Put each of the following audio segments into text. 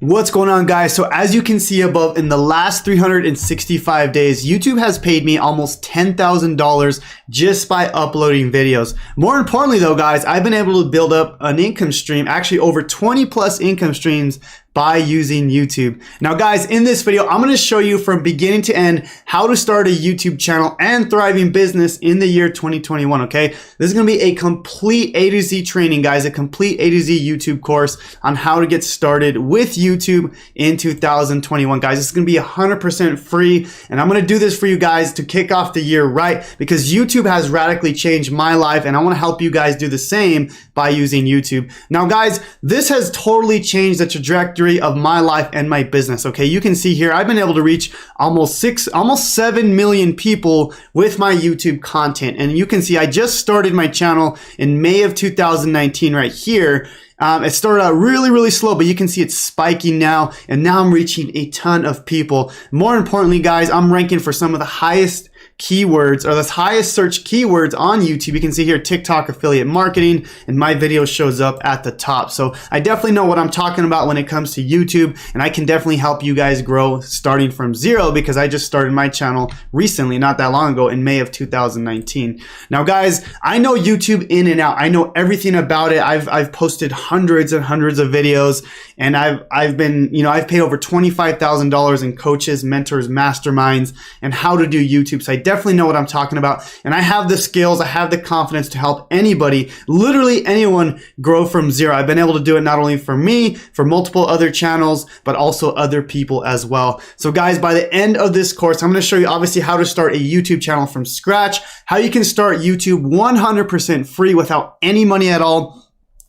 What's going on, guys? So as you can see above, in the last 365 days, YouTube has paid me almost $10,000 just by uploading videos. More importantly though, guys, I've been able to build up an income stream, actually over 20 plus income streams by using YouTube. Now guys, in this video, I'm gonna show you from beginning to end how to start a YouTube channel and thriving business in the year 2021, okay? This is gonna be a complete A to Z training, guys, a complete A to Z YouTube course on how to get started with YouTube in 2021, guys. This is gonna be 100% free, and I'm gonna do this for you guys to kick off the year right, because YouTube has radically changed my life, and I wanna help you guys do the same by using YouTube. Now guys, this has totally changed the trajectory of my life and my business, okay? You can see here, I've been able to reach almost 7 million people with my YouTube content. And you can see I just started my channel in May of 2019 right here. It started out really slow, but you can see it's spiking now, and now I'm reaching a ton of people. More importantly, guys, I'm ranking for some of the highest keywords, or the highest search keywords on YouTube. You can see here TikTok affiliate marketing, and my video shows up at the top. So I definitely know what I'm talking about when it comes to YouTube, and I can definitely help you guys grow starting from zero, because I just started my channel recently, not that long ago, in May of 2019. Now guys, I know YouTube in and out. I know everything about it. I've posted hundreds and hundreds of videos, and I've been, I've paid over $25,000 in coaches, mentors, masterminds, and how to do YouTube. So I definitely know what I'm talking about, and I have the skills, I have the confidence to help anybody, literally anyone, grow from zero. I've been able to do it not only for me, for multiple other channels, but also other people as well. So guys, by the end of this course, I'm going to show you obviously how to start a YouTube channel from scratch, how you can start YouTube 100% free without any money at all.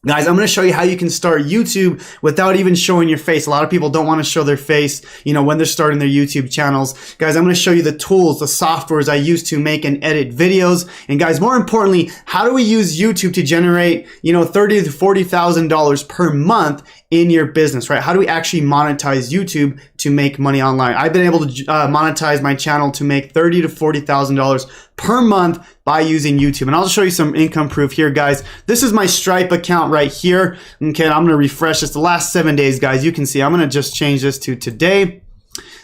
Guys, I'm going to show you how you can start YouTube without even showing your face. A lot of people don't want to show their face, when they're starting their YouTube channels. Guys, I'm going to show you the tools, the softwares I use to make and edit videos. And guys, more importantly, how do we use YouTube to generate, $30,000 to $40,000 per month in your business, right? How do we actually monetize YouTube to make money online? I've been able to monetize my channel to make $30,000 to $40,000 per month by using YouTube. And I'll show you some income proof here, guys. This is my Stripe account right here. Okay, and I'm gonna refresh this the last 7 days, guys. You can see I'm gonna just change this to today.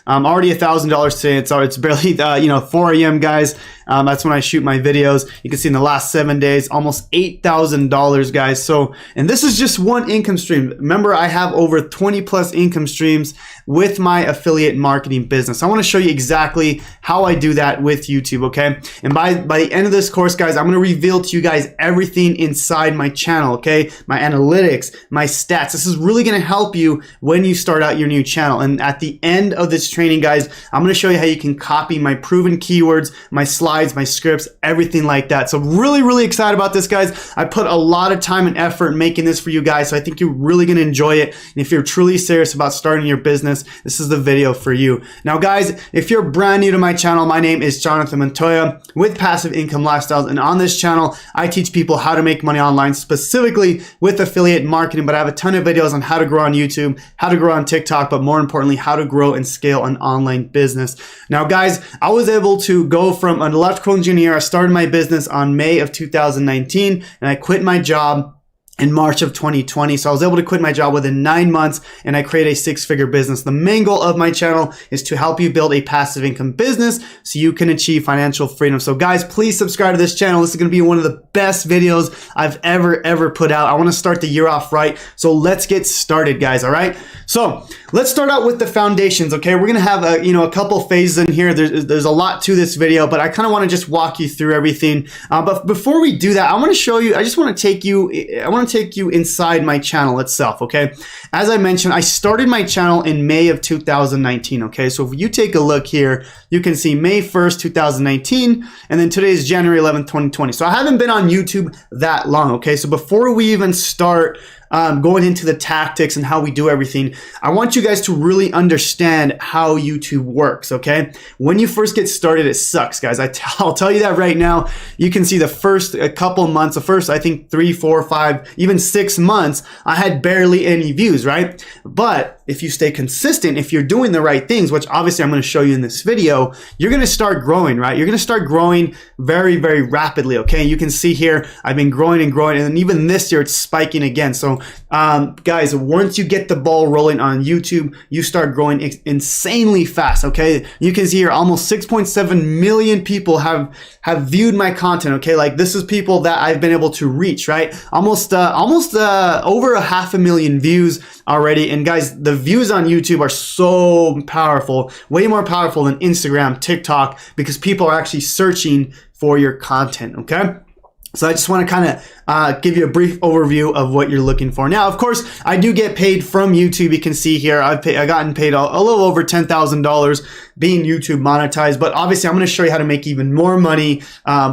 Already $1,000 today. It's barely 4 a.m. guys. That's when I shoot my videos. You can see in the last 7 days, almost $8,000, guys. So, and this is just one income stream. Remember, I have over 20 plus income streams with my affiliate marketing business. I want to show you exactly how I do that with YouTube, okay? And by the end of this course, guys, I'm going to reveal to you guys everything inside my channel, okay? My analytics, my stats. This is really going to help you when you start out your new channel. And at the end of this training, guys, I'm going to show you how you can copy my proven keywords, my slides, my scripts, everything like that. So really excited about this, guys. I put a lot of time and effort in making this for you guys, so I think you're really going to enjoy it. And if you're truly serious about starting your business, this is the video for you. Now guys, if you're brand new to my channel, my name is Jonathan Montoya with Passive Income Lifestyles, and on this channel I teach people how to make money online, specifically with affiliate marketing, but I have a ton of videos on how to grow on YouTube, how to grow on TikTok, but more importantly, how to grow and scale an online business. Now guys, I was able to go from an electrical engineer. I started my business on May of 2019, and I quit my job in March of 2020. So I was able to quit my job within 9 months, and I created a 6-figure business. The main goal of my channel is to help you build a passive income business so you can achieve financial freedom. So guys, please subscribe to this channel. This is going to be one of the best videos I've ever put out. I want to start the year off right. So let's get started, guys. All right. So let's start out with the foundations. Okay. We're going to have a couple phases in here. There's a lot to this video, but I kind of want to just walk you through everything. But before we do that, I want to show you, I want to take you inside my channel itself, okay? As I mentioned, I started my channel in May of 2019, okay? So if you take a look here, you can see May 1st, 2019, and then today is January 11th, 2020. So I haven't been on YouTube that long, okay? So before we even start going into the tactics and how we do everything, I want you guys to really understand how YouTube works, okay? When you first get started, it sucks, guys. I'll tell you that right now. You can see the first couple months, the first, I think 3, 4, 5, even 6 months, I had barely any views, right? But if you stay consistent, if you're doing the right things, which obviously I'm going to show you in this video, you're going to start growing, right? You're going to start growing very, very rapidly, okay? You can see here, I've been growing and growing, and even this year it's spiking again. So guys, once you get the ball rolling on YouTube, you start growing insanely fast, okay? You can see here almost 6.7 million people have viewed my content, okay? Like this is people that I've been able to reach, right? Almost over 500,000 views already. And guys, the views on YouTube are so powerful, way more powerful than Instagram, TikTok, because people are actually searching for your content, okay? So I just want to kind of give you a brief overview of what you're looking for. Now, of course, I do get paid from YouTube. You can see here, I've gotten paid a little over $10,000 being YouTube monetized, but obviously I'm going to show you how to make even more money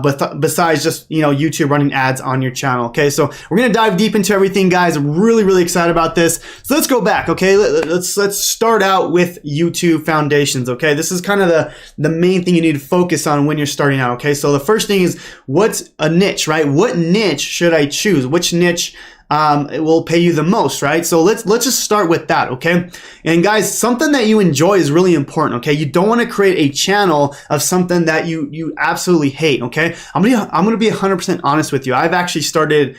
besides just, YouTube running ads on your channel. Okay, so we're going to dive deep into everything, guys. I'm really, really excited about this. So let's go back. Okay, let's start out with YouTube foundations. Okay, this is kind of the main thing you need to focus on when you're starting out. Okay, so the first thing is, what's a niche, right? What niche should I choose? Which niche it will pay you the most, right? So let's just start with that, okay? And guys, something that you enjoy is really important, okay? You don't want to create a channel of something that you absolutely hate, okay? I'm gonna be 100% honest with you. I've actually started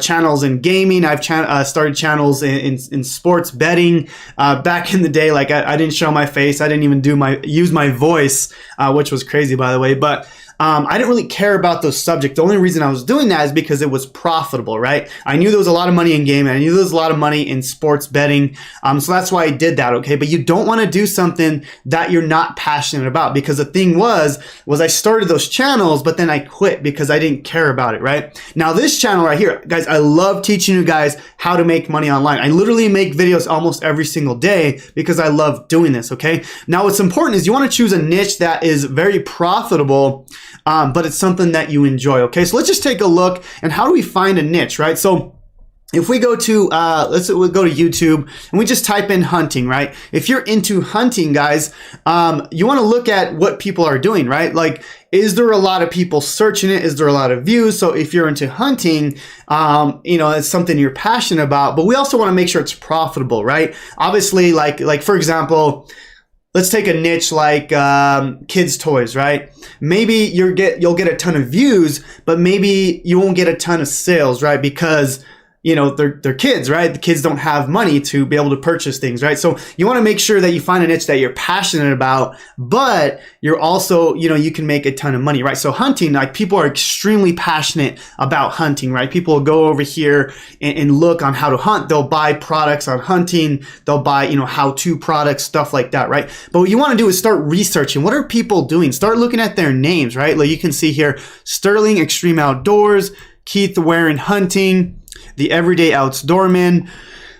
channels in gaming. I've started channels in sports betting back in the day. Like I didn't show my face. I didn't even use my voice, which was crazy, by the way. But I didn't really care about those subjects. The only reason I was doing that is because it was profitable, right? I knew there was a lot of money in gaming. I knew there was a lot of money in sports betting. So that's why I did that, okay? But you don't want to do something that you're not passionate about, because the thing was I started those channels, but then I quit because I didn't care about it, right? Now this channel right here, guys, I love teaching you guys how to make money online. I literally make videos almost every single day because I love doing this, okay? Now what's important is you want to choose a niche that is very profitable, but it's something that you enjoy, okay? So let's just take a look, and how do we find a niche, right? So if we go to, we'll go to YouTube and we just type in hunting, right? If you're into hunting, guys, you want to look at what people are doing, right? Like, is there a lot of people searching it? Is there a lot of views? So if you're into hunting, it's something you're passionate about, but we also want to make sure it's profitable, right? Obviously, like for example, let's take a niche like kids' toys, right? Maybe you'll get a ton of views, but maybe you won't get a ton of sales, right? Because they're kids, right? The kids don't have money to be able to purchase things, right? So you want to make sure that you find a niche that you're passionate about, but you're also, you can make a ton of money, right? So hunting, like people are extremely passionate about hunting, right? People will go over here and look on how to hunt. They'll buy products on hunting. They'll buy, how-to products, stuff like that, right? But what you want to do is start researching. What are people doing? Start looking at their names, right? Like you can see here, Sterling Extreme Outdoors, Keith Warren Hunting, The Everyday Outdoorman.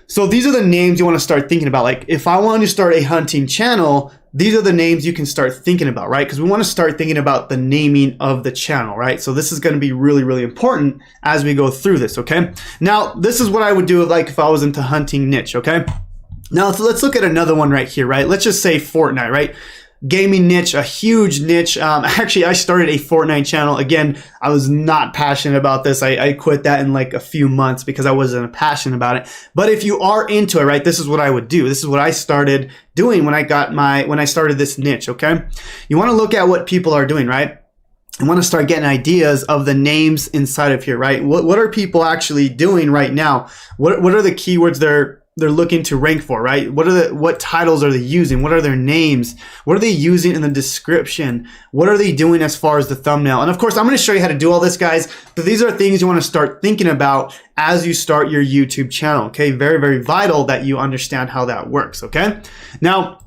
So these are the names you want to start thinking about. Like if I want to start a hunting channel, these are the names you can start thinking about, right? Because we want to start thinking about the naming of the channel, right? So this is going to be really, really important as we go through this, okay? Now, this is what I would do if I was into hunting niche, okay? Now, let's look at another one right here, right? Let's just say Fortnite, right? Gaming niche, a huge niche. Actually, I started a Fortnite channel. Again, I was not passionate about this. I quit that in like a few months because I wasn't passionate about it. But if you are into it, right, this is what I would do. This is what I started doing when I started this niche, okay? You want to look at what people are doing, right? You want to start getting ideas of the names inside of here, right? What are people actually doing right now? What are the keywords they're looking to rank for, right? What titles are they using? What are their names? What are they using in the description? What are they doing as far as the thumbnail? And of course, I'm going to show you how to do all this, guys. But these are things you want to start thinking about as you start your YouTube channel, okay? Very, very vital that you understand how that works, okay? Now,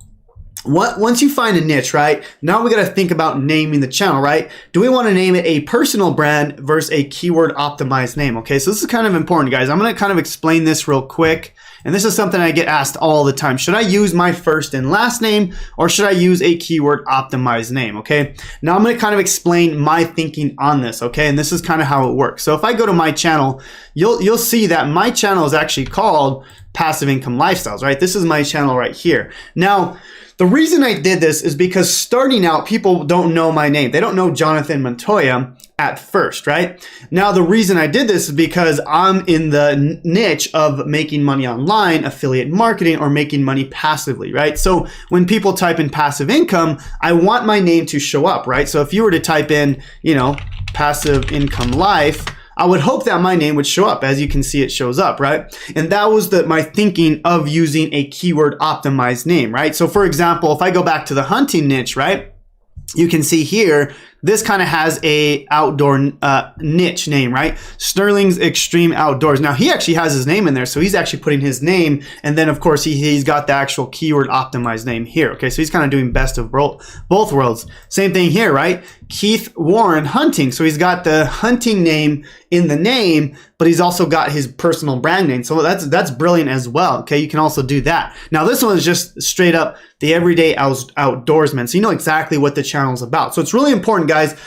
once you find a niche, right, now we got to think about naming the channel, right? Do we want to name it a personal brand versus a keyword optimized name? Okay, so this is kind of important, guys. I'm going to kind of explain this real quick. And this is something I get asked all the time. Should I use my first and last name, or should I use a keyword optimized name? Okay, now I'm going to kind of explain my thinking on this, okay? And this is kind of how it works. So if I go to my channel, you'll see that my channel is actually called Passive Income Lifestyles, right? This is my channel right here. Now, the reason I did this is because starting out, people don't know my name. They don't know Jonathan Montoya. at first, right? Now, the reason I did this is because I'm in the niche of making money online, affiliate marketing, or making money passively, right? So when people type in passive income, I want my name to show up, right? So if you were to type in, you know, passive income life, I would hope that my name would show up. As you can see, it shows up, right? And that was my thinking of using a keyword optimized name, right? So for example, if I go back to the hunting niche, right? You can see here, this kind of has a outdoor niche name, right? Sterling's Extreme Outdoors. Now he actually has his name in there, so he's actually putting his name, and then of course he's got the actual keyword optimized name here. Okay, so he's kind of doing best of both worlds. Same thing here, right? Keith Warren Hunting. So he's got the hunting name in the name, but he's also got his personal brand name. So that's brilliant as well. Okay, you can also do that. Now this one is just straight up the everyday outdoorsman. So you know exactly what the channel is about. So it's really important, guys.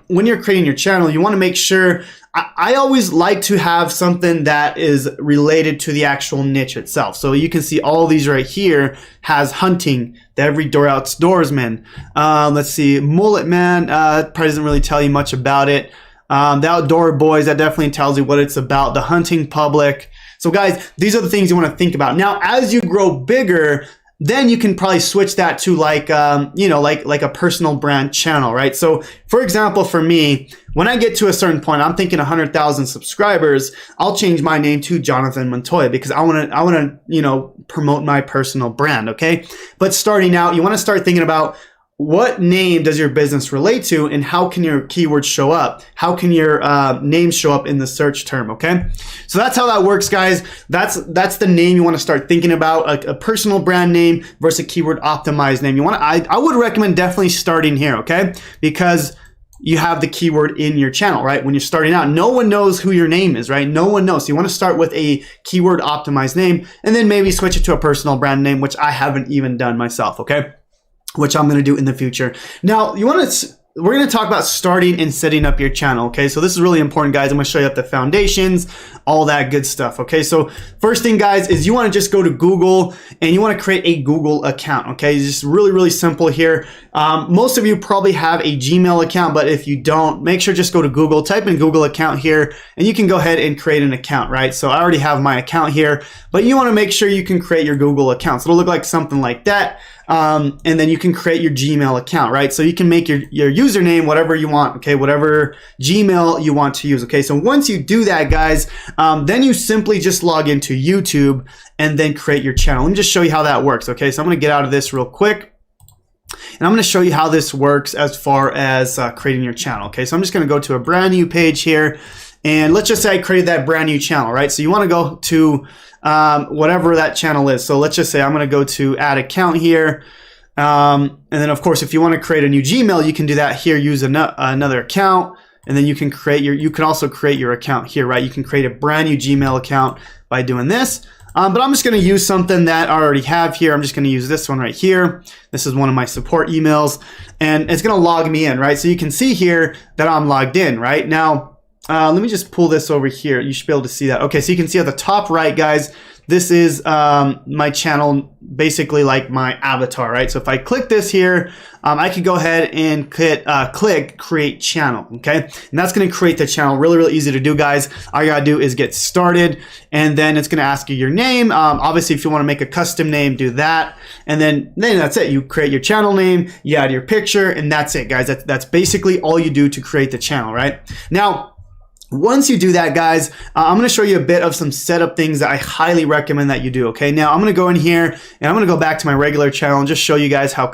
When you're creating your channel, you want to make sure. I always like to have something that is related to the actual niche itself. So you can see all these right here has hunting, the everyday outdoorsman. Let's see, mullet man, probably doesn't really tell you much about it. The outdoor boys, that definitely tells you what it's about. The hunting public. So guys, these are the things you want to think about. Now, as you grow bigger, then you can probably switch that to like, you know, like a personal brand channel, right? So for example, for me, when I get to a certain point, I'm thinking 100,000 subscribers, I'll change my name to Jonathan Montoya because I want to, you know, promote my personal brand. Okay. But starting out, you want to start thinking about what name does your business relate to, and how can your keywords show up? How can your name show up in the search term? Okay, so that's how that works, guys. That's the name you want to start thinking about, a personal brand name versus a keyword optimized name. You want to, I would recommend definitely starting here, okay, because you have the keyword in your channel, right? When you're starting out, no one knows who your name is, right? No one knows. So you want to start with a keyword optimized name, and then maybe switch it to a personal brand name, which I haven't even done myself, okay? Which I'm going to do in the future. Now, we're going to talk about starting and setting up your channel. Okay, so this is really important, guys. I'm going to show you up the foundations, all that good stuff. Okay, so first thing, guys, is you want to just go to Google and you want to create a Google account. Okay, it's just really simple here. Most of you probably have a Gmail account, but if you don't, make sure just go to Google, type in Google account here, and you can go ahead and create an account, right? So I already have my account here, but you want to make sure you can create your Google account. So it'll look like something like that. And then you can create your Gmail account, right? So you can make your username whatever you want, okay? Whatever Gmail you want to use, okay? So once you do that, guys, then you simply just log into YouTube and then create your channel. Let me just show you how that works, okay? So I'm gonna get out of this real quick. And I'm going to show you how this works as far as creating your channel, okay? So I'm just going to go to a brand new page here. And let's just say I created that brand new channel, right? So you want to go to whatever that channel is. So let's just say I'm going to go to add account here. And then of course, if you want to create a new Gmail, you can do that here, use another account. And then you can also create your account here, right? You can create a brand new Gmail account by doing this. But I'm just going to use something that I already have here. I'm just going to use this one right here. This is one of my support emails, and it's going to log me in, right? So you can see here that I'm logged in, right? Now, let me just pull this over here. You should be able to see that. Okay, so you can see at the top right, guys, this is my channel, basically like my avatar, right? So if I click this here, I could go ahead and click create channel, okay? And that's gonna create the channel. Really easy to do, guys. All you gotta do is get started, and then it's gonna ask you your name. Obviously, if you wanna make a custom name, do that. And then that's it. You create your channel name, you add your picture, and that's it, guys. That's basically all you do to create the channel, right? Now, once you do that, guys, I'm going to show you a bit of some setup things that I highly recommend that you do. Okay, now I'm going to go in here and I'm going to go back to my regular channel and just show you guys how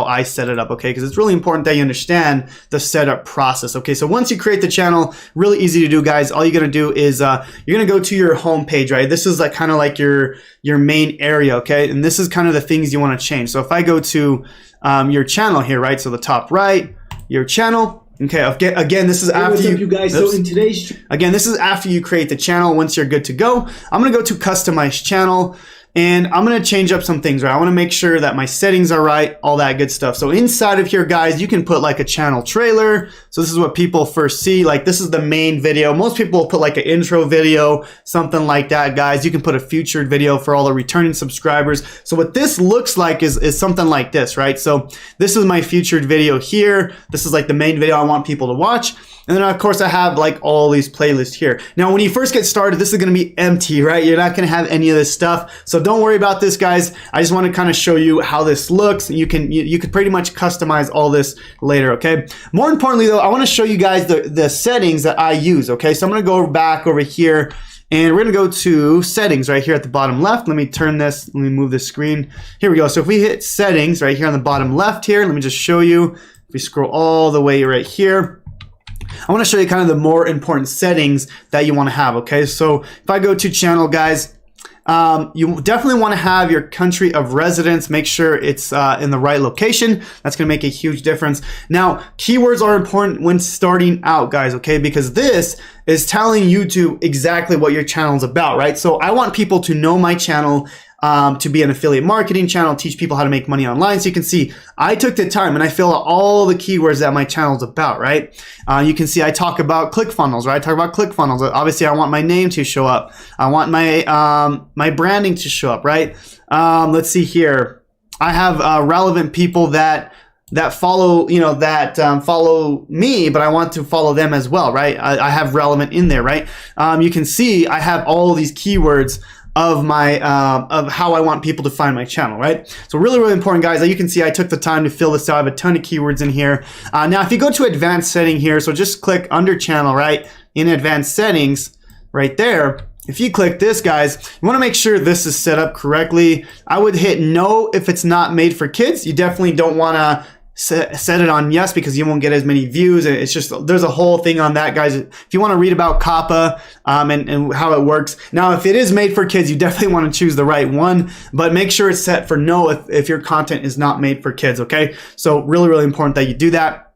I set it up. Okay, because it's really important that you understand the setup process. Okay, so once you create the channel, really easy to do, guys. All you're going to do is you're going to go to your home page, right? This is like kind of like your main area. Okay, and this is kind of the things you want to change. So if I go to your channel here, right? So the top right, your channel. Okay, again, this is after you guys. So in today's again, this is after you create the channel. Once you're good to go, I'm gonna go to customize channel, and I'm gonna change up some things, right? I wanna make sure that my settings are right, all that good stuff. So inside of here, guys, you can put like a channel trailer. So this is what people first see. Like this is the main video. Most people will put like an intro video, something like that, guys. You can put a featured video for all the returning subscribers. So what this looks like is something like this, right? So this is my featured video here. This is like the main video I want people to watch. And then of course I have like all these playlists here. Now when you first get started, this is going to be empty, right? You're not going to have any of this stuff. So don't worry about this, guys. I just want to kind of show you how this looks. You could pretty much customize all this later, okay? More importantly though, I want to show you guys the settings that I use, okay? So I'm going to go back over here and we're going to go to settings right here at the bottom left. Let me turn this, let me move the screen. Here we go. So if we hit settings right here on the bottom left here, let me just show you. If we scroll all the way right here, I want to show you kind of the more important settings that you want to have, okay? So if I go to channel, guys, you definitely want to have your country of residence. Make sure it's in the right location. That's going to make a huge difference. Now, keywords are important when starting out, guys, okay? Because this is telling YouTube exactly what your channel is about, right? So I want people to know my channel, to be an affiliate marketing channel, teach people how to make money online. So you can see I took the time and I fill out all the keywords that my channel is about, right? You can see I talk about ClickFunnels, right? I talk about ClickFunnels. Obviously, I want my name to show up. I want my my branding to show up, right? Let's see here. I have relevant people that follow, follow me, but I want to follow them as well, right? I have relevant in there, right? You can see I have all these keywords of my of how I want people to find my channel, right? So really, really important, guys. As you can see, I took the time to fill this out. I have a ton of keywords in here. Now, if you go to advanced setting here, so just click under channel, right? In advanced settings, right there. If you click this, guys, you want to make sure this is set up correctly. I would hit no if it's not made for kids. You definitely don't want to set it on yes because you won't get as many views. It's just, there's a whole thing on that, guys. If you want to read about COPPA and how it works. Now, if it is made for kids, you definitely want to choose the right one, but make sure it's set for no if your content is not made for kids, okay? So really, really important that you do that.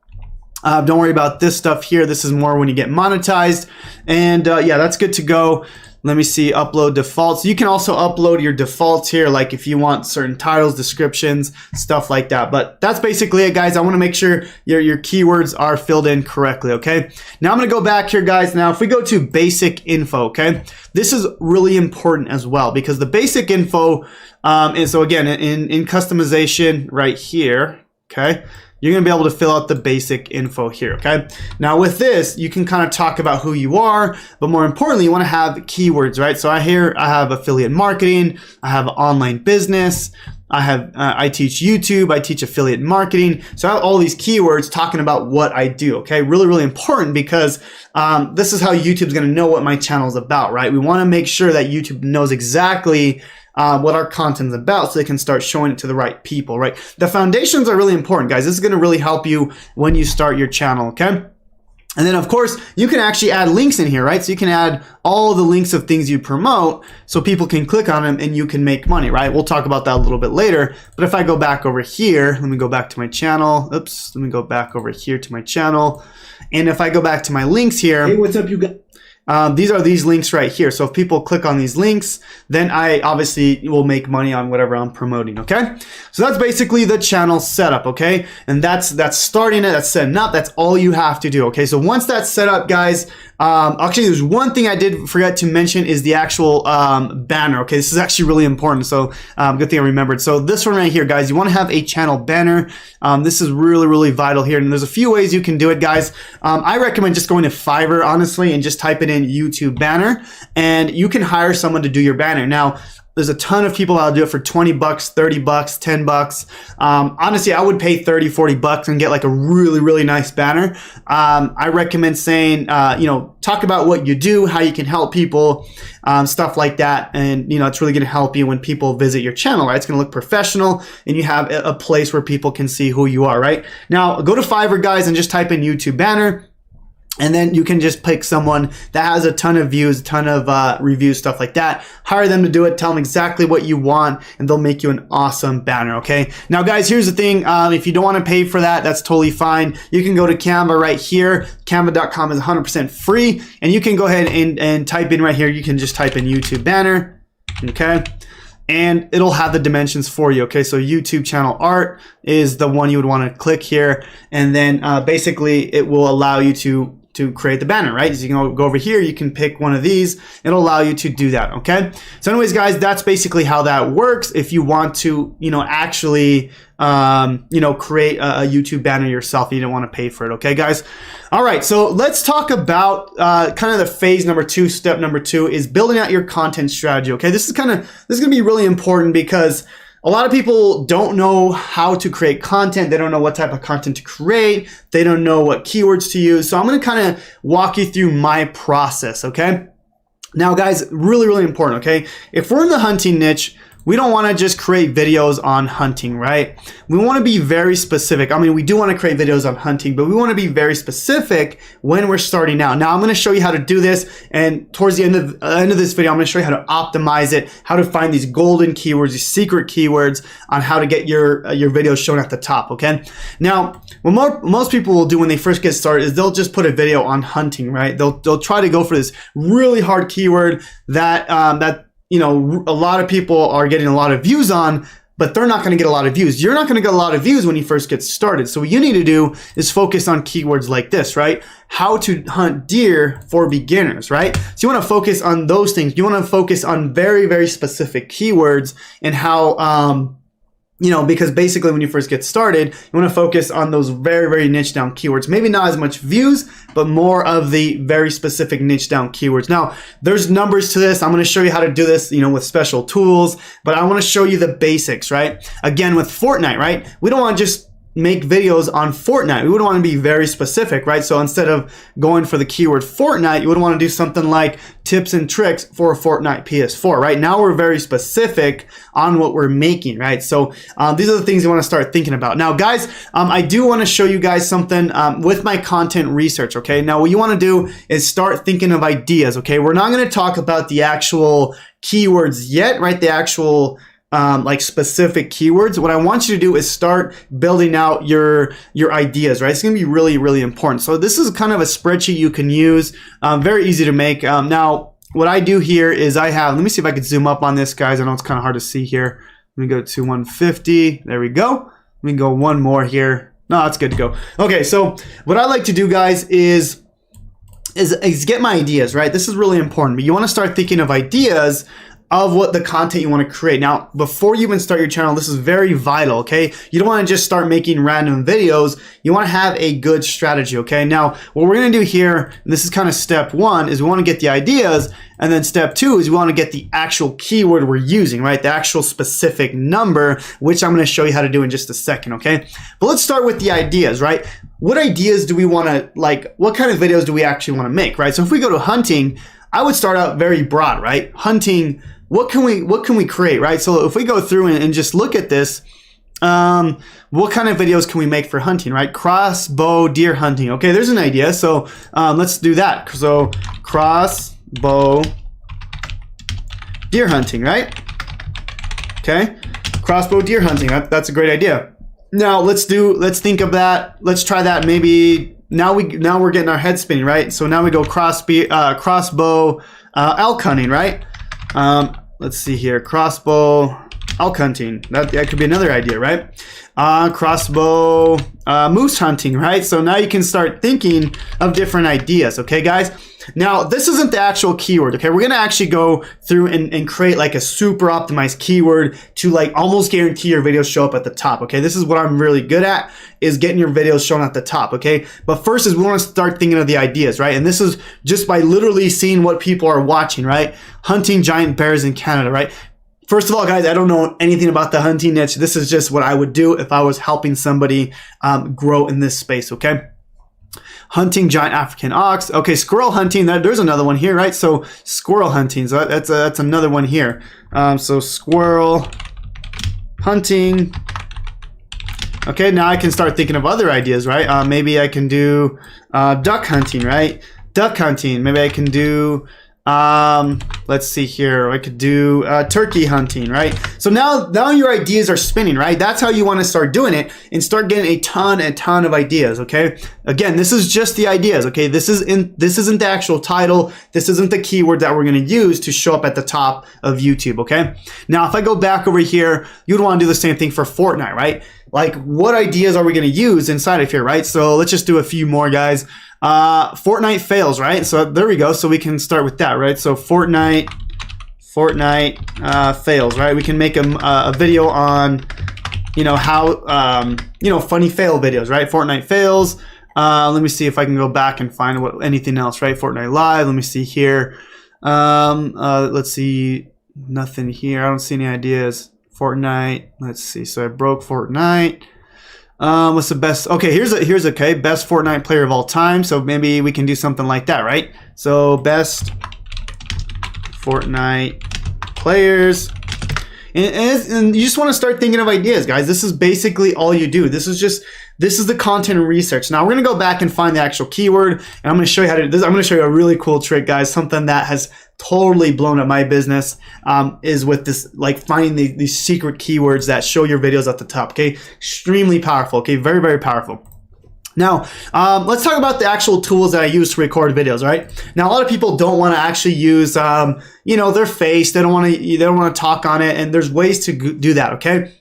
Don't worry about this stuff here. This is more when you get monetized. And yeah, that's good to go. Let me see, upload defaults. You can also upload your defaults here, like if you want certain titles, descriptions, stuff like that. But that's basically it, guys. I want to make sure your keywords are filled in correctly, okay? Now I'm going to go back here, guys. Now, if we go to basic info, okay? This is really important as well because the basic info is, so again, in customization right here, okay? You're going to be able to fill out the basic info here, okay? Now with this, you can kind of talk about who you are, but more importantly, you want to have keywords, right? So I have affiliate marketing, I have online business, I teach YouTube, I teach affiliate marketing. So I have all these keywords talking about what I do, okay? Really, really important because this is how YouTube's going to know what my channel is about, right? We want to make sure that YouTube knows exactly what our content's about so they can start showing it to the right people, right? The foundations are really important, guys. This is going to really help you when you start your channel, okay? And then, of course, you can actually add links in here, right? So you can add all the links of things you promote so people can click on them and you can make money, right? We'll talk about that a little bit later. But if I go back over here, let me go back to my channel. Oops, let me go back over here to my channel. And if I go back to my links here. Hey, what's up, you guys? These are these links right here. So if people click on these links, then I obviously will make money on whatever I'm promoting, okay? So that's basically the channel setup, okay? And that's starting it, that's setting up, that's all you have to do, okay? So once that's set up, guys, actually there's one thing I did forget to mention is the actual banner, okay? This is actually really important, so good thing I remembered. So this one right here, guys, you wanna have a channel banner. This is really, really vital here, and there's a few ways you can do it, guys. I recommend just going to Fiverr, honestly, and just type it in YouTube banner, and you can hire someone to do your banner. Now, there's a ton of people that'll do it for 20 bucks, 30 bucks, 10 bucks. Honestly, I would pay 30, 40 bucks and get like a really, really nice banner. I recommend saying, talk about what you do, how you can help people, stuff like that. And, it's really going to help you when people visit your channel, right? It's going to look professional and you have a place where people can see who you are, right? Now, go to Fiverr, guys, and just type in YouTube banner. And then you can just pick someone that has a ton of views, a ton of reviews, stuff like that. Hire them to do it. Tell them exactly what you want, and they'll make you an awesome banner, okay? Now, guys, here's the thing. If you don't want to pay for that, that's totally fine. You can go to Canva right here. Canva.com is 100% free, and you can go ahead and type in right here. You can just type in YouTube banner, okay? And it'll have the dimensions for you, okay? So YouTube channel art is the one you would want to click here, and then basically it will allow you to to create the banner, right? So you can go over here, you can pick one of these. It'll allow you to do that, okay? So anyways, guys, that's basically how that works. If you want to, actually, create a YouTube banner yourself, you don't want to pay for it, okay, guys? All right, so let's talk about kind of the phase number 2, step number 2 is building out your content strategy, okay? This is gonna be really important because a lot of people don't know how to create content. They don't know what type of content to create. They don't know what keywords to use. So I'm going to kind of walk you through my process, okay? Now, guys, really, really important, okay? If we're in the hunting niche, we don't want to just create videos on hunting, right? We want to be very specific. I mean, we do want to create videos on hunting, but we want to be very specific when we're starting out. Now, I'm going to show you how to do this, and towards the end of this video, I'm going to show you how to optimize it, how to find these golden keywords, these secret keywords, on how to get your videos shown at the top, okay? Now, what most people will do when they first get started is they'll just put a video on hunting, right? They'll try to go for this really hard keyword that a lot of people are getting a lot of views on, but they're not going to get a lot of views. You're not going to get a lot of views when you first get started. So what you need to do is focus on keywords like this, right? How to hunt deer for beginners, right? So you want to focus on those things. You want to focus on very, very specific keywords and how, because basically when you first get started, you want to focus on those very, very niche down keywords. Maybe not as much views, but more of the very specific niche down keywords. Now, there's numbers to this. I'm going to show you how to do this, with special tools, but I want to show you the basics, right? Again, with Fortnite, right? We don't want to just make videos on Fortnite. We would want to be very specific, right? So instead of going for the keyword Fortnite, you would want to do something like tips and tricks for a Fortnite PS4, right? Now we're very specific on what we're making, right? So these are the things you want to start thinking about. Now, guys, I do want to show you guys something with my content research, okay? Now, what you want to do is start thinking of ideas, okay? We're not going to talk about the actual keywords yet, right? The actual specific keywords. What I want you to do is start building out your ideas, right? It's going to be really, really important. So this is kind of a spreadsheet you can use, very easy to make. Now, what I do here is let me see if I can zoom up on this, guys. I know it's kind of hard to see here. Let me go to 150. There we go. Let me go one more here. No, that's good to go. Okay, so what I like to do, guys, is get my ideas, right? This is really important. But you want to start thinking of ideas of what the content you want to create. Now, before you even start your channel, this is very vital, okay? You don't want to just start making random videos. You want to have a good strategy, okay? Now, what we're going to do here, and this is kind of step 1, is we want to get the ideas, and then step 2 is we want to get the actual keyword we're using, right? The actual specific number, which I'm going to show you how to do in just a second, okay? But let's start with the ideas, right? What ideas do we want to, what kind of videos do we actually want to make, right? So if we go to hunting, I would start out very broad, right? Hunting, what can we create, right? So if we go through and just look at this, what kind of videos can we make for hunting, right? Crossbow deer hunting. Okay, there's an idea. So let's do that. So crossbow deer hunting, right? Okay, crossbow deer hunting. That's a great idea. Now let's think of that. Let's try that. Maybe now we're getting our head spinning, right? So now we go crossbow elk hunting, right? Let's see here, crossbow elk hunting. That could be another idea, right? Crossbow moose hunting, right? So now you can start thinking of different ideas, okay, guys? Now, this isn't the actual keyword, okay? We're gonna actually go through and create a super optimized keyword to almost guarantee your videos show up at the top, okay? This is what I'm really good at, is getting your videos shown at the top, okay? But first is we wanna start thinking of the ideas, right? And this is just by literally seeing what people are watching, right? Hunting giant bears in Canada, right? First of all, guys, I don't know anything about the hunting niche. This is just what I would do if I was helping somebody grow in this space, okay? Hunting giant African ox. Okay, squirrel hunting. There's another one here, right? So squirrel hunting. So that's another one here. So squirrel hunting. Okay, now I can start thinking of other ideas, right? Maybe I can do duck hunting, right? Duck hunting. Maybe I can do let's see here. I could do turkey hunting, right? So now your ideas are spinning, right? That's how you want to start doing it and start getting a ton of ideas, okay? Again, this is just the ideas, okay? This isn't the actual title. This isn't the keyword that we're going to use to show up at the top of YouTube, okay? Now, if I go back over here, you'd want to do the same thing for Fortnite, right? like what ideas are we going to use inside of here, right? So let's just do a few more, guys. Fortnite fails, right? So there we go. So we can start with that, right? So Fortnite fails, right? We can make a video on, you know, how, you know, funny fail videos, right? Fortnite fails. Let me see if I can go back and find anything else, right? Fortnite live. Let me see here. Let's see. Nothing here. I don't see any ideas. Fortnite. Let's see. So I broke Fortnite. What's the best? Okay, here's okay. Best Fortnite player of all time. So maybe we can do something like that, right? So best Fortnite players. And you just want to start thinking of ideas, guys. This is basically all you do. This is the content and research. Now we're going to go back and find the actual keyword, and I'm going to show you how to do this. I'm going to show you a really cool trick, guys. Something that has totally blown up my business is with this, like finding these secret keywords that show your videos at the top. Okay, extremely powerful. Okay, very, very powerful. Now, let's talk about the actual tools that I use to record videos, right? Now, a lot of people don't want to actually use, you know, their face. They don't want to talk on it, and there's ways to do that, okay?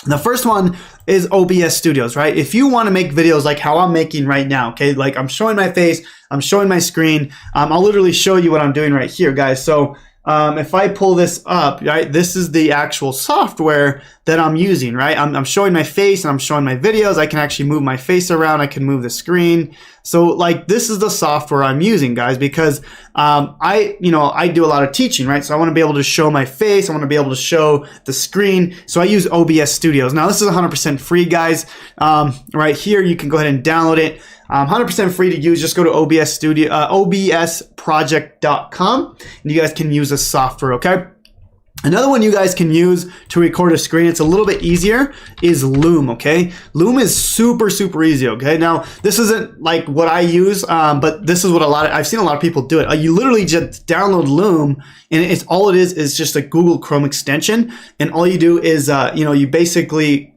The first one is OBS Studios, right? If you want to make videos like how I'm making right now, okay? Like I'm showing my face, I'm showing my screen. I'll literally show you what I'm doing right here, guys. So if I pull this up, right, this is the actual software that I'm using, right? I'm showing my face and I'm showing my videos. I can actually move my face around. I can move the screen. So like this is the software I'm using, guys, because I do a lot of teaching, right? So I want to be able to show my face. I want to be able to show the screen. So I use OBS Studios. Now this is 100% free, guys. Right here, you can go ahead and download it. 100% free to use. Just go to obsproject.com and you guys can use this software, okay? Another one you guys can use to record a screen, it's a little bit easier, is Loom, okay? Loom is super, super easy, okay? Now, this isn't like what I use, but this is what I've seen a lot of people do it. You literally just download Loom, and all it is just a Google Chrome extension, and all you do is, you basically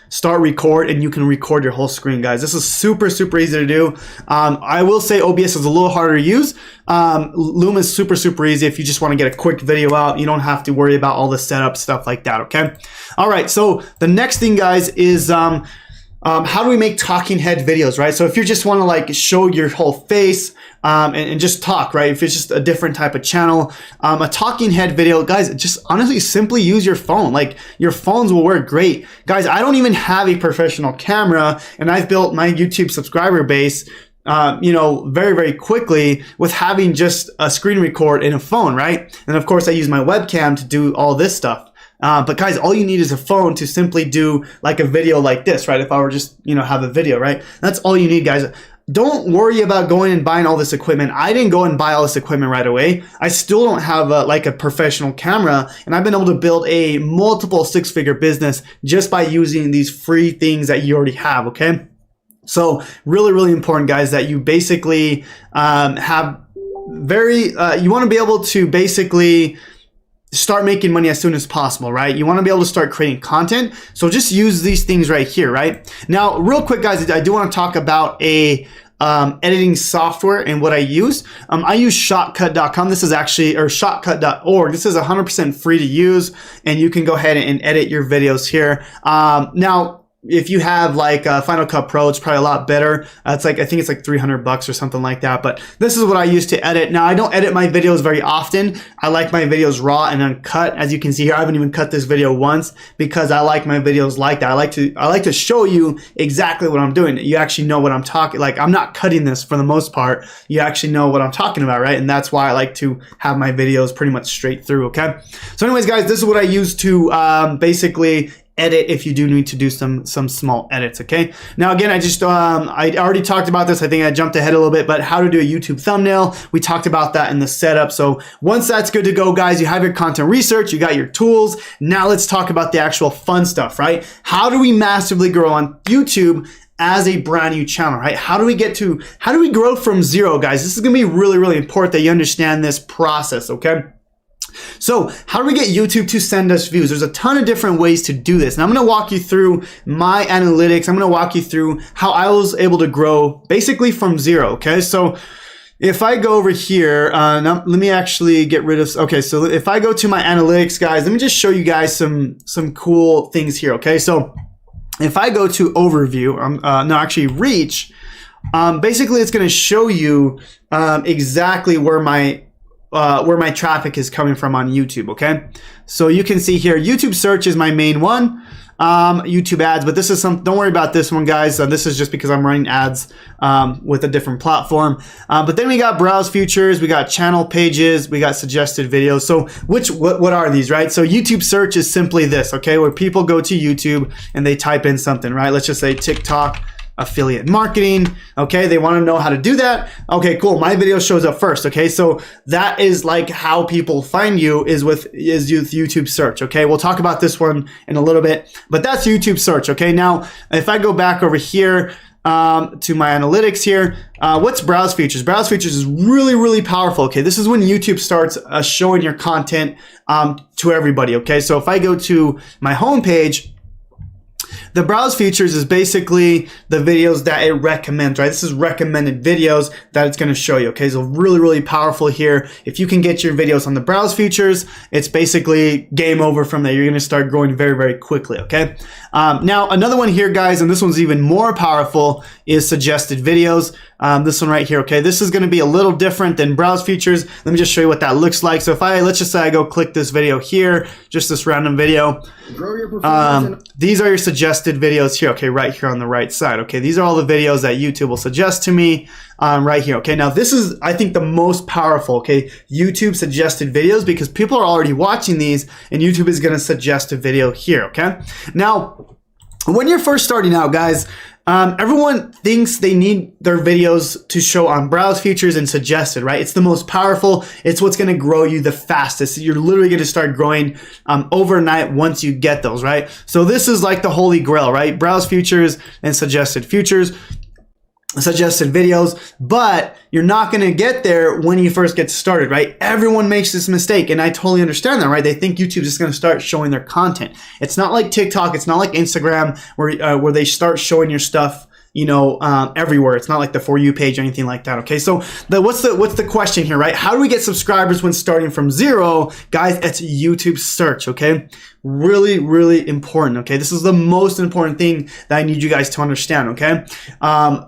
start record, and you can record your whole screen, guys. This is super, super easy to do. I will say OBS is a little harder to use. Loom is super, super easy. If you just want to get a quick video out, you don't have to worry about all the setup stuff like that, okay? All right, so the next thing, guys, is how do we make talking head videos, right? So if you just want to like show your whole face and just talk, right? If it's just a different type of channel, a talking head video, guys, just honestly simply use your phone. Like your phones will work great. Guys, I don't even have a professional camera, and I've built my YouTube subscriber base very, very quickly with having just a screen record in a phone, right? And of course I use my webcam to do all this stuff. But guys, all you need is a phone to simply do like a video like this, right? If I were just, have a video, right? That's all you need, guys. Don't worry about going and buying all this equipment. I didn't go and buy all this equipment right away. I still don't have a professional camera, and I've been able to build a multiple six-figure business just by using these free things that you already have, okay? So really, really important, guys, that you basically you want to be able to basically start making money as soon as possible, right? You want to be able to start creating content. So just use these things right here, right? Now, real quick, guys, I do want to talk about a editing software and what I use. I use Shotcut.com. This is actually, or Shotcut.org. This is 100% free to use, and you can go ahead and edit your videos here. Now, if you have like Final Cut Pro, it's probably a lot better. I think it's like $300 or something like that. But this is what I use to edit. Now, I don't edit my videos very often. I like my videos raw and uncut. As you can see here, I haven't even cut this video once because I like my videos like that. I like to show you exactly what I'm doing. You actually know what I'm talking. Like, I'm not cutting this for the most part. You actually know what I'm talking about, right? And that's why I like to have my videos pretty much straight through. Okay. So, anyways, guys, this is what I use to basically edit if you do need to do some small edits, okay? Now, again, I already talked about this. I think I jumped ahead a little bit, but how to do a YouTube thumbnail. We talked about that in the setup. So once that's good to go, guys, you have your content research, you got your tools. Now let's talk about the actual fun stuff, right? How do we massively grow on YouTube as a brand new channel, right? How do we grow from zero, guys? This is gonna be really, really important that you understand this process, okay? So how do we get YouTube to send us views? There's a ton of different ways to do this. And I'm going to walk you through my analytics. I'm going to walk you through how I was able to grow basically from zero. Okay. So if I go over here, now let me actually get rid of, okay, so if I go to my analytics, guys, let me just show you guys some cool things here, okay? So if I go to overview, no, actually reach, basically it's gonna show you exactly where my traffic is coming from on YouTube, okay? So you can see here, YouTube search is my main one. YouTube ads, but this is don't worry about this one, guys. This is just because I'm running ads with a different platform. But then we got browse features, we got channel pages, we got suggested videos. So what are these, right? So YouTube search is simply this, okay? Where people go to YouTube and they type in something, right? Let's just say TikTok affiliate marketing. Okay, they want to know how to do that. Okay, cool. My video shows up first. Okay, so that is like how people find you is with YouTube search. Okay, we'll talk about this one in a little bit, but that's YouTube search. Okay, now if I go back over here to my analytics here, what's browse features? Browse features is really powerful. Okay, this is when YouTube starts showing your content to everybody. Okay, so if I go to my homepage, the browse features is basically the videos that it recommends, right? This is recommended videos that it's going to show you, okay? So really powerful here. If you can get your videos on the browse features, it's basically game over from there. You're going to start growing very quickly, okay? Now, another one here, guys, and this one's even more powerful, is suggested videos. This one right here, okay? This is going to be a little different than browse features. Let me just show you what that looks like. So if let's just say I go click this video here, just this random video. These are your suggested videos here, okay, right here on the right side, okay? These are all the videos that YouTube will suggest to me right here, okay? Now, this is, I think, the most powerful, okay? YouTube suggested videos, because people are already watching these, and YouTube is going to suggest a video here, okay? Now, when you're first starting out, guys, everyone thinks they need their videos to show on browse features and suggested, right? It's the most powerful. It's what's going to grow you the fastest. You're literally going to start growing overnight once you get those, right? So this is like the holy grail, right? Browse features and suggested videos, but you're not going to get there when you first get started, right? Everyone makes this mistake, and I totally understand that, right? They think YouTube's just going to start showing their content. It's not like TikTok, it's not like Instagram where they start showing your stuff, you know, everywhere. It's not like the For You page or anything like that, okay? So what's the question here, right? How do we get subscribers when starting from zero? Guys, it's YouTube search, okay? Really important, okay? This is the most important thing that I need you guys to understand, okay?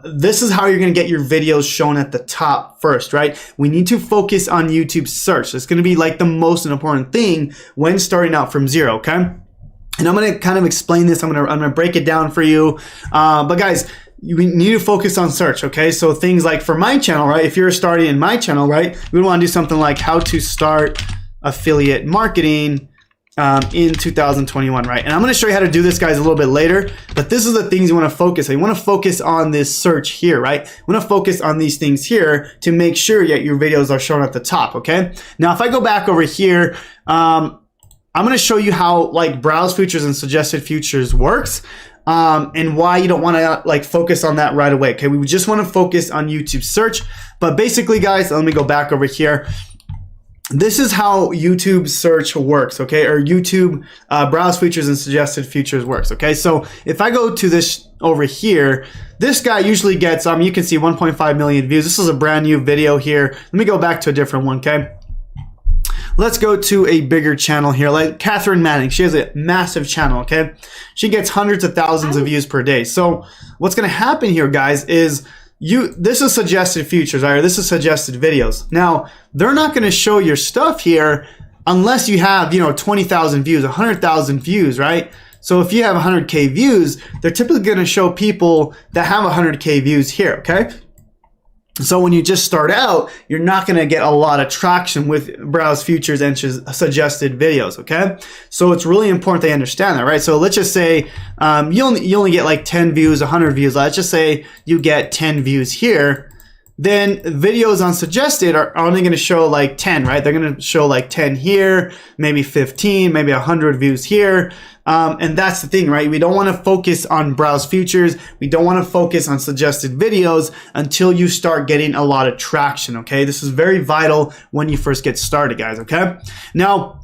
This is how you're gonna get your videos shown at the top first, right? We need to focus on YouTube search. It's gonna be like the most important thing when starting out from zero, okay? And I'm gonna kind of explain this. I'm gonna break it down for you. But guys, you need to focus on search, okay? So things like for my channel, right? If you're starting in my channel, right? We want to do something like how to start affiliate marketing in 2021, right? And I'm going to show you how to do this, guys, a little bit later, but this is the things you want to focus on. You want to focus on this search here, right? You want to focus on these things here to make sure that your videos are shown at the top, okay? Now, if I go back over here, I'm going to show you how like browse features and suggested features works. And why you don't want to like focus on that right away. Okay, we just want to focus on YouTube search. But basically, guys, let me go back over here. This is how YouTube search works, okay, or YouTube browse features and suggested features works, okay? So if I go to this over here, this guy usually gets, you can see 1.5 million views. This is a brand new video here. Let me go back to a different one, okay? Let's go to a bigger channel here, like Catherine Manning. She has a massive channel, okay? She gets hundreds of thousands of views per day. So what's gonna happen here, guys, is this is suggested features, right? This is suggested videos. Now, they're not gonna show your stuff here unless you have, 20,000 views, 100,000 views, right? So if you have 100K views, they're typically gonna show people that have 100K views here, okay? So when you just start out, you're not going to get a lot of traction with browse features and suggested videos, okay? So it's really important they understand that, right? So let's just say you only get like 10 views, 100 views. Let's just say you get 10 views here. Then videos on suggested are only going to show like 10, right? They're going to show like 10 here, maybe 15, maybe 100 views here. And that's the thing, right? We don't want to focus on browse features. We don't want to focus on suggested videos until you start getting a lot of traction, okay? This is very vital when you first get started, guys, okay? Now,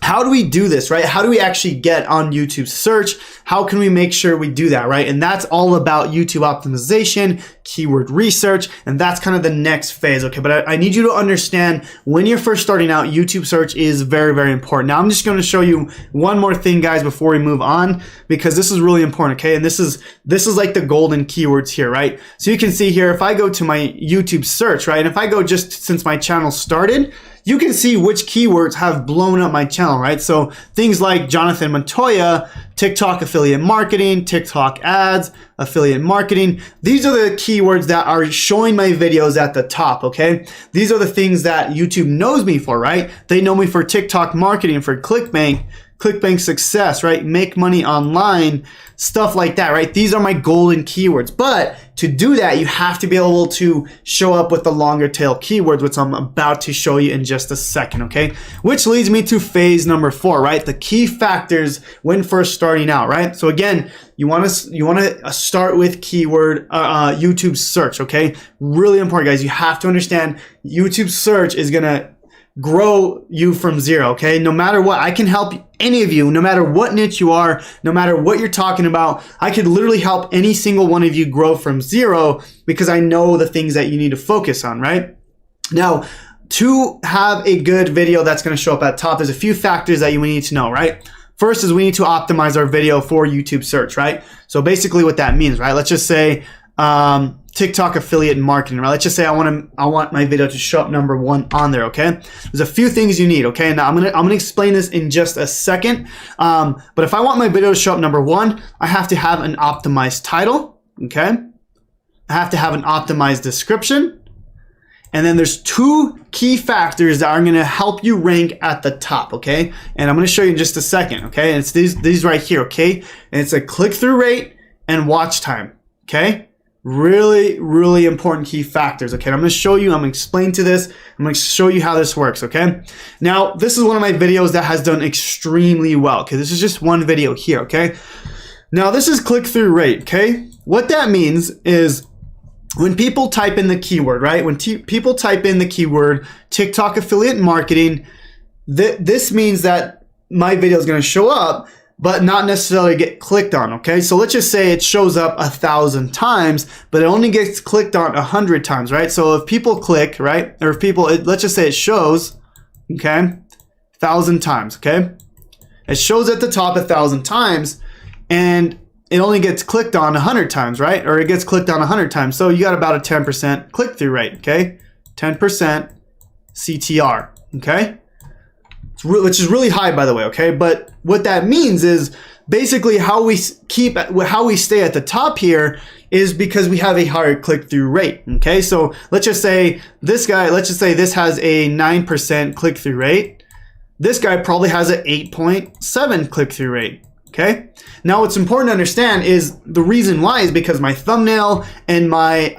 how do we do this, right? How do we actually get on YouTube search? How can we make sure we do that, right? And that's all about YouTube optimization, keyword research, and that's kind of the next phase, okay? But I need you to understand when you're first starting out, YouTube search is very, very important. Now, I'm just going to show you one more thing, guys, before we move on, because this is really important, okay? And this is like the golden keywords here, right? So you can see here, if I go to my YouTube search, right? And if I go just since my channel started, you can see which keywords have blown up my channel, right? So things like Jonathan Montoya, TikTok affiliate marketing, TikTok ads, affiliate marketing. These are the keywords that are showing my videos at the top, okay? These are the things that YouTube knows me for, right? They know me for TikTok marketing, for ClickBank success, right? Make money online, stuff like that, right? These are my golden keywords. But to do that, you have to be able to show up with the longer tail keywords, which I'm about to show you in just a second, okay? Which leads me to phase number 4, right? The key factors when first starting out, right? So again, you want to start with keyword YouTube search, okay? Really important, guys. You have to understand YouTube search is gonna grow you from zero, okay? No matter what, I can help any of you, no matter what niche you are, no matter what you're talking about. I could literally help any single one of you grow from zero because I know the things that you need to focus on, right? Now, to have a good video that's going to show up at top, there's a few factors that you need to know, right? First is we need to optimize our video for YouTube search, right? So basically what that means, right? Let's just say TikTok affiliate marketing, right? Let's just say I want my video to show up number 1 on there, okay? There's a few things you need, okay? Now I'm gonna explain this in just a second. But if I want my video to show up number 1, I have to have an optimized title, okay? I have to have an optimized description. And then there's 2 key factors that are gonna help you rank at the top, okay? And I'm gonna show you in just a second, okay? And it's these right here, okay? And it's a click-through rate and watch time, okay? Really, really important key factors, okay? I'm going to show you, I'm going to explain to this, I'm going to show you how this works, okay? Now, this is one of my videos that has done extremely well, okay? This is just one video here, okay? Now, this is click-through rate, okay? What that means is when people type in the keyword, right? When people type in the keyword TikTok affiliate marketing, this means that my video is going to show up, but not necessarily get clicked on, okay? So let's just say it shows up 1,000 times, but it only gets clicked on 100 times, right? So if people click, right? Or if people, let's just say it shows, okay? 1,000 times, okay? It shows at the top 1,000 times, and it only gets clicked on 100 times, right? Or it gets clicked on 100 times. So you got about a 10% click-through rate, okay? 10% CTR, okay? Which is really high, by the way, okay? But what that means is basically how we stay at the top here is because we have a higher click-through rate, okay? So let's just say this has a 9% click-through rate. This guy probably has an 8.7 click-through rate, okay? Now what's important to understand is the reason why is because my thumbnail and my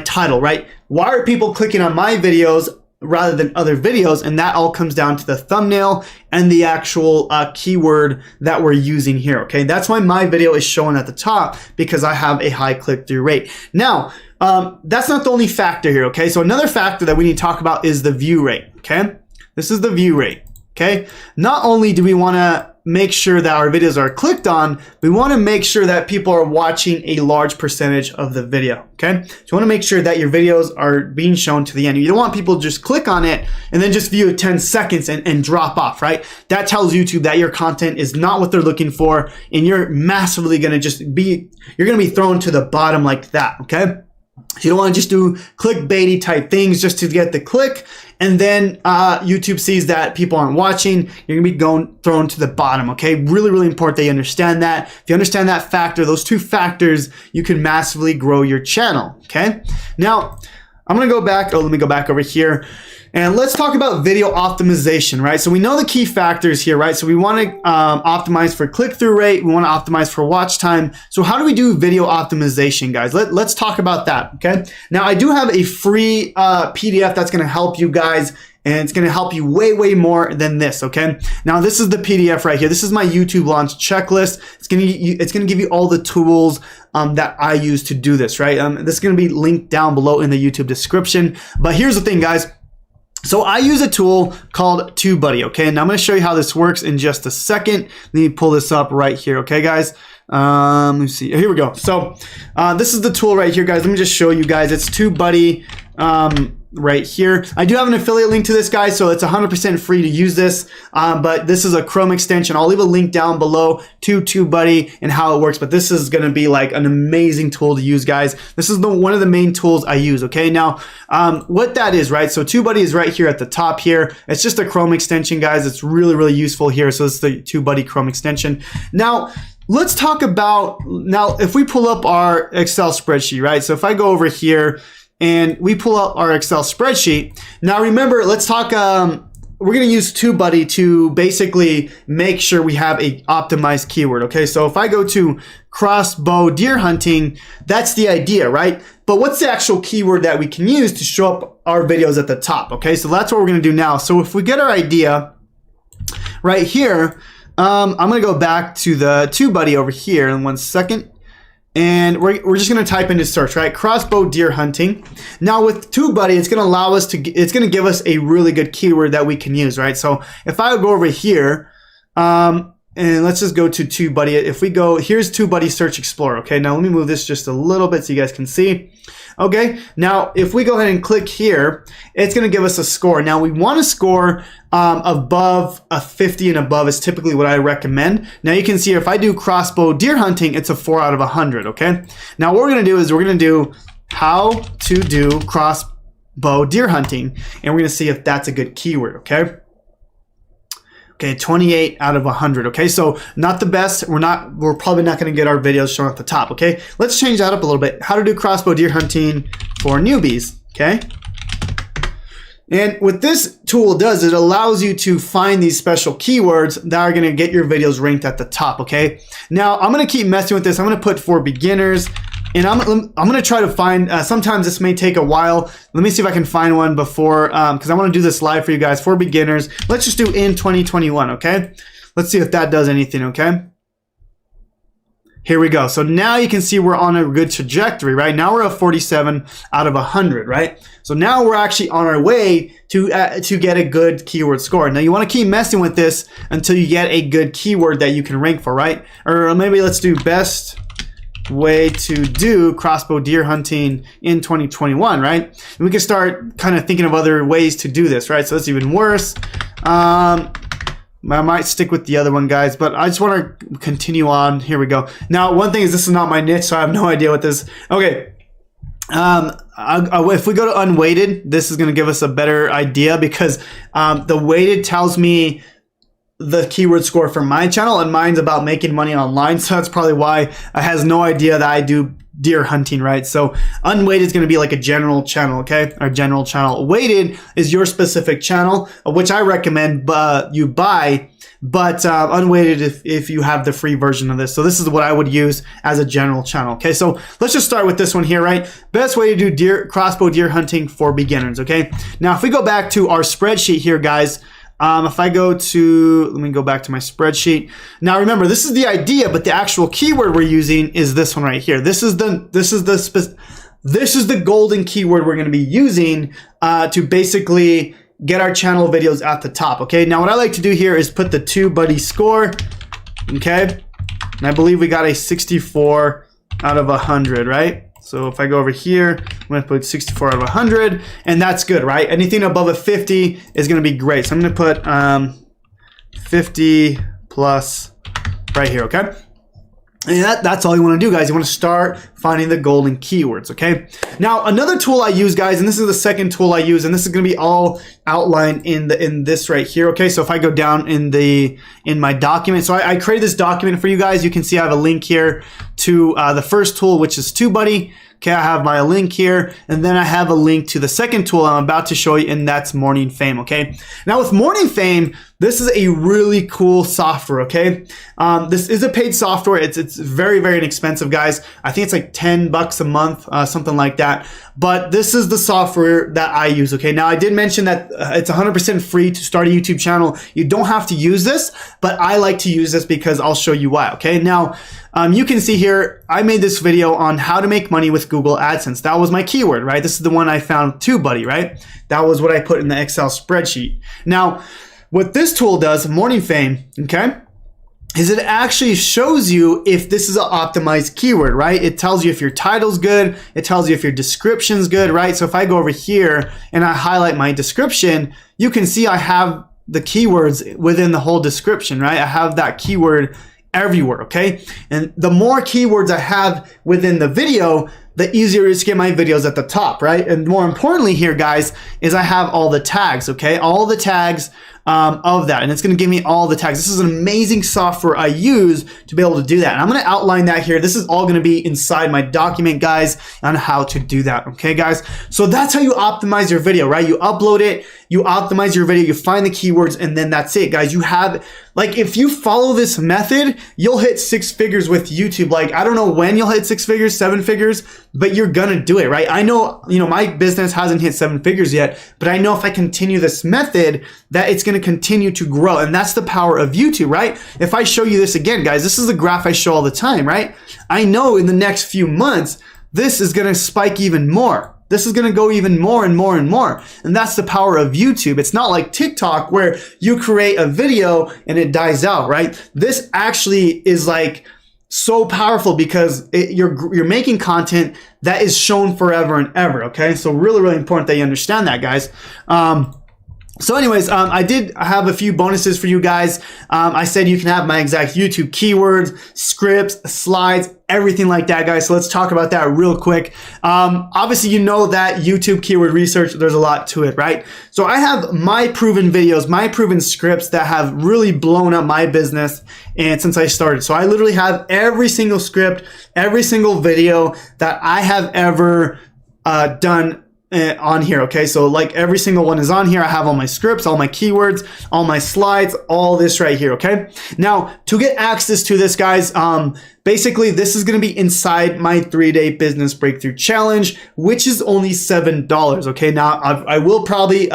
title, right? Why are people clicking on my videos rather than other videos? And that all comes down to the thumbnail and the actual keyword that we're using here, okay? That's why my video is showing at the top, because I have a high click-through rate. Now, that's not the only factor here, okay? So another factor that we need to talk about is the view rate, okay? This is the view rate, okay? Not only do we want to make sure that our videos are clicked on, we want to make sure that people are watching a large percentage of the video, okay? So you want to make sure that your videos are being shown to the end. You don't want people to just click on it and then just view it 10 seconds and drop off, right? That tells YouTube that your content is not what they're looking for, and you're massively going to you're going to be thrown to the bottom like that, okay? So you don't want to just do clickbaity type things just to get the click, and then YouTube sees that people aren't watching. You're gonna be thrown to the bottom, okay? Really, really important that you understand that. If you understand that factor, those 2 factors, you can massively grow your channel, okay? Now, I'm gonna go back, let me go back over here. And let's talk about video optimization, right? So we know the key factors here, right? So we want to optimize for click-through rate. We want to optimize for watch time. So how do we do video optimization, guys? Let's talk about that, okay? Now, I do have a free PDF that's going to help you guys, and it's going to help you way, way more than this, okay? Now, this is the PDF right here. This is my YouTube launch checklist. It's going to give you all the tools that I use to do this, right? This is going to be linked down below in the YouTube description. But here's the thing, guys. So I use a tool called TubeBuddy, okay? And I'm going to show you how this works in just a second. Let me pull this up right here, okay, guys? Let me see. Here we go. So this is the tool right here, guys. Let me just show you guys. It's TubeBuddy right here. I do have an affiliate link to this, guys, so it's 100% free to use this. But this is a Chrome extension. I'll leave a link down below to TubeBuddy and how it works. But this is going to be like an amazing tool to use, guys. This is one of the main tools I use. Okay, now what that is, right? So TubeBuddy is right here at the top here. It's just a Chrome extension, guys. It's really, really useful here. So it's the TubeBuddy Chrome extension. Now, let's talk about, now if we pull up our Excel spreadsheet, right? So if I go over here and we pull up our Excel spreadsheet, now remember, let's talk, we're going to use TubeBuddy to basically make sure we have a optimized keyword. Okay, so if I go to crossbow deer hunting, that's the idea, right? But what's the actual keyword that we can use to show up our videos at the top? Okay, so that's what we're going to do now. So if we get our idea right here, I'm going to go back to the TubeBuddy over here in 1 second. And we're just going to type into search, right? Crossbow deer hunting. Now with TubeBuddy, it's going to allow us to, it's going to give us a really good keyword that we can use, right? So if I go over here, and let's just go to TubeBuddy. If we go, here's TubeBuddy Search Explorer. Okay, now let me move this just a little bit so you guys can see. Okay, now if we go ahead and click here, it's going to give us a score. Now we want to score above a 50 and above is typically what I recommend. Now you can see if I do crossbow deer hunting, it's a 4 out of 100. Okay, now what we're going to do is we're going to do how to do crossbow deer hunting, and we're going to see if that's a good keyword. Okay. Okay, 28 out of 100. Okay, so not the best. We're probably not going to get our videos shown at the top. Okay, let's change that up a little bit. How to do crossbow deer hunting for newbies. Okay, and what this tool does, it allows you to find these special keywords that are going to get your videos ranked at the top. Okay, now I'm going to keep messing with this. I'm going to put for beginners. And I'm going to try to find, sometimes this may take a while. Let me see if I can find one before, because I want to do this live for you guys for beginners. Let's just do in 2021, okay? Let's see if that does anything, okay? Here we go. So now you can see we're on a good trajectory, right? Now we're at 47 out of 100, right? So now we're actually on our way to get a good keyword score. Now you want to keep messing with this until you get a good keyword that you can rank for, right? Or maybe let's do best way to do crossbow deer hunting in 2021, right? And we can start kind of thinking of other ways to do this, right? So that's even worse. I might stick with the other one, guys, but I just want to continue on. Here we go. Now, one thing is this is not my niche, so I have no idea what this. Okay. If we go to unweighted, this is going to give us a better idea because the weighted tells me the keyword score for my channel, and mine's about making money online, so that's probably why it has no idea that I do deer hunting, right? So unweighted is going to be like a general channel, okay? Our general channel. Weighted is your specific channel, which I recommend you buy, but unweighted if you have the free version of this. So this is what I would use as a general channel, okay? So let's just start with this one here, right? Best way to do crossbow deer hunting for beginners, okay? Now if we go back to our spreadsheet here, guys, if I go to, let me go back to my spreadsheet. Now remember, this is the idea, but the actual keyword we're using is this one right here. This is the golden keyword we're going to be using to basically get our channel videos at the top. Okay. Now what I like to do here is put the TubeBuddy score. Okay. And I believe we got a 64 out of 100, right? So if I go over here, I'm going to put 64 out of 100, and that's good, right? Anything above a 50 is going to be great. So I'm going to put 50 plus right here, okay? And that's all you want to do, guys. You want to start finding the golden keywords, okay? Now, another tool I use, guys, and this is the second tool I use, and this is going to be all outlined in this right here, okay? So if I go down in my document, so I created this document for you guys. You can see I have a link here to the first tool, which is TubeBuddy. Okay, I have my link here, and then I have a link to the second tool I'm about to show you, and that's Morning Fame, okay? Now with Morning Fame, this is a really cool software, okay? This is a paid software. It's very, very inexpensive, guys. I think it's like $10 a month, something like that. But this is the software that I use, okay? Now, I did mention that it's 100% free to start a YouTube channel. You don't have to use this, but I like to use this because I'll show you why, okay? Now, you can see here, I made this video on how to make money with Google AdSense. That was my keyword, right? This is the one I found TubeBuddy, right? That was what I put in the Excel spreadsheet. Now, what this tool does, Morning Fame, okay, is it actually shows you if this is an optimized keyword, right? It tells you if your title's good, it tells you if your description's good, right? So if I go over here and I highlight my description, you can see I have the keywords within the whole description, right? I have that keyword everywhere, okay? And the more keywords I have within the video, the easier it is to get my videos at the top, right? And more importantly here, guys, is I have all the tags, okay? All the tags of that, and it's gonna give me all the tags. This is an amazing software I use to be able to do that. And I'm gonna outline that here. This is all gonna be inside my document, guys, on how to do that, okay, guys? So that's how you optimize your video, right? You upload it, you optimize your video, you find the keywords, and then that's it, guys. You have, like, if you follow this method, you'll hit 6 figures with YouTube. Like, I don't know when you'll hit 6 figures, 7 figures, but you're gonna do it, right? I know, you know, my business hasn't hit 7 figures yet, but I know if I continue this method, that it's gonna continue to grow. And that's the power of YouTube, right? If I show you this again, guys, this is the graph I show all the time, right? I know in the next few months, this is gonna spike even more. This is gonna go even more and more and more. And that's the power of YouTube. It's not like TikTok where you create a video and it dies out, right? This actually is like so powerful because you're making content that is shown forever and ever, okay? So really, really important that you understand that, guys. So anyways, I did have a few bonuses for you guys. I said you can have my exact YouTube keywords, scripts, slides, everything like that, guys. So let's talk about that real quick. Obviously, you know that YouTube keyword research, there's a lot to it, right? So I have my proven videos, my proven scripts that have really blown up my business and since I started. So I literally have every single script, every single video that I have ever done on here, okay? So like every single one is on here. I have all my scripts, all my keywords, all my slides, all this right here, okay? Now, to get access to this, guys, basically this is gonna be inside my 3-day business breakthrough challenge, which is only $7, okay? Now, I will probably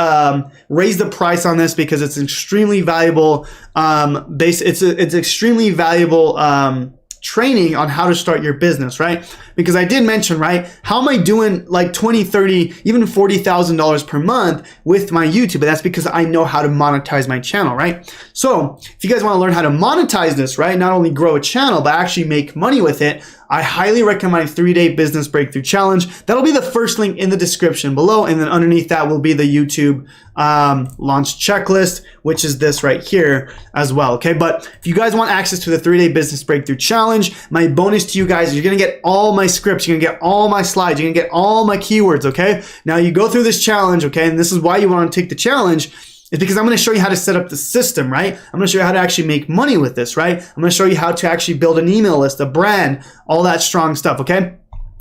raise the price on this because it's extremely valuable, it's extremely valuable training on how to start your business, right? Because I did mention, right, how am I doing like 20, 30, even $40,000 per month with my YouTube? But that's because I know how to monetize my channel, right? So if you guys want to learn how to monetize this, right, not only grow a channel, but actually make money with it, I highly recommend 3-day business breakthrough challenge. That'll be the first link in the description below. And then underneath that will be the YouTube launch checklist, which is this right here as well. Okay. But if you guys want access to the 3-day business breakthrough challenge, my bonus to you guys is you're going to get all my scripts. You're going to get all my slides. You're going to get all my keywords. Okay. Now you go through this challenge. Okay. And this is why you want to take the challenge. Is because I'm going to show you how to set up the system, right? I'm going to show you how to actually make money with this, right? I'm going to show you how to actually build an email list, a brand, all that strong stuff, okay?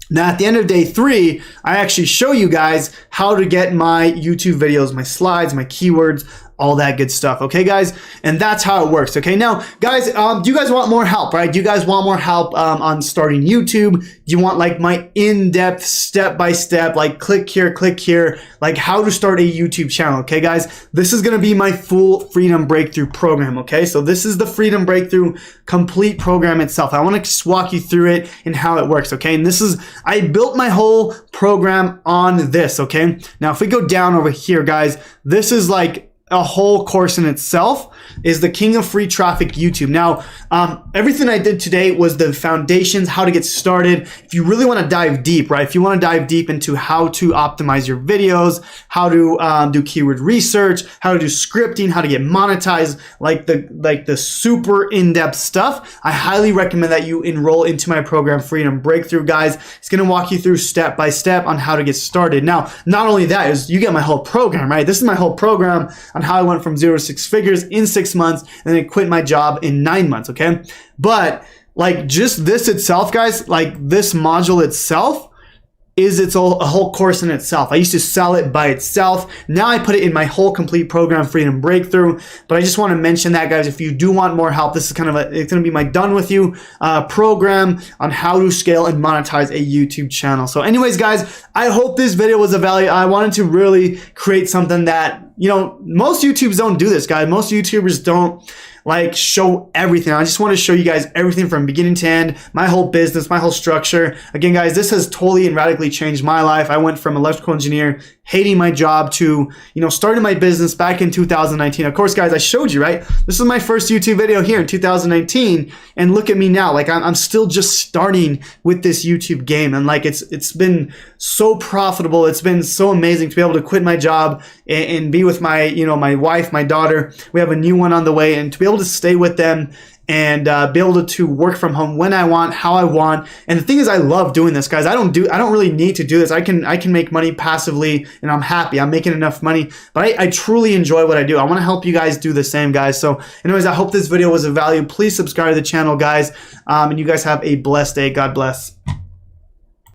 Now, at the end of day 3, I actually show you guys how to get my YouTube videos, my slides, my keywords, all that good stuff, okay, guys? And that's how it works, okay? Now, guys, do you guys want more help, right? Do you guys want more help on starting YouTube? Do you want like my in-depth, step-by-step, like click here, like how to start a YouTube channel, okay, guys? This is gonna be my full Freedom Breakthrough program, okay? So this is the Freedom Breakthrough complete program itself. I wanna just walk you through it and how it works, okay? And this is, I built my whole program on this, okay? Now, if we go down over here, guys, this is like a whole course in itself, is the King of Free Traffic YouTube. Now, everything I did today was the foundations, how to get started. If you really want to dive deep, right? If you want to dive deep into how to optimize your videos, how to do keyword research, how to do scripting, how to get monetized, like the super in-depth stuff, I highly recommend that you enroll into my program, Freedom Breakthrough, guys. It's going to walk you through step by step on how to get started. Now, not only that, is you get my whole program, right? This is my whole program on how I went from 0 to 6 figures in 6 months and then quit my job in 9 months, okay? But like just this itself, guys, like this module itself is a whole course in itself. I used to sell it by itself. Now I put it in my whole complete program, Freedom Breakthrough. But I just want to mention that, guys, if you do want more help, this is kind of it's going to be my done with you program on how to scale and monetize a YouTube channel. So anyways, guys, I hope this video was of value. I wanted to really create something that, you know, most YouTubers don't do this, guys. Most YouTubers don't like show everything. I just want to show you guys everything from beginning to end, my whole business, my whole structure. Again, guys, this has totally and radically changed my life. I went from electrical engineer, hating my job, to, you know, starting my business back in 2019. Of course, guys, I showed you, right? This is my first YouTube video here in 2019, and look at me now. Like, I'm still just starting with this YouTube game, and like it's been so profitable. It's been so amazing to be able to quit my job and be with my, you know, my wife, my daughter. We have a new one on the way, and to be able to stay with them and be able to work from home when I want, how I want. And the thing is, I love doing this, guys. I don't really need to do this. I can make money passively, and I'm happy. I'm making enough money, but I truly enjoy what I do. I want to help you guys do the same, guys. So anyways, I hope this video was of value. Please subscribe to the channel, guys. And you guys have a blessed day. God bless.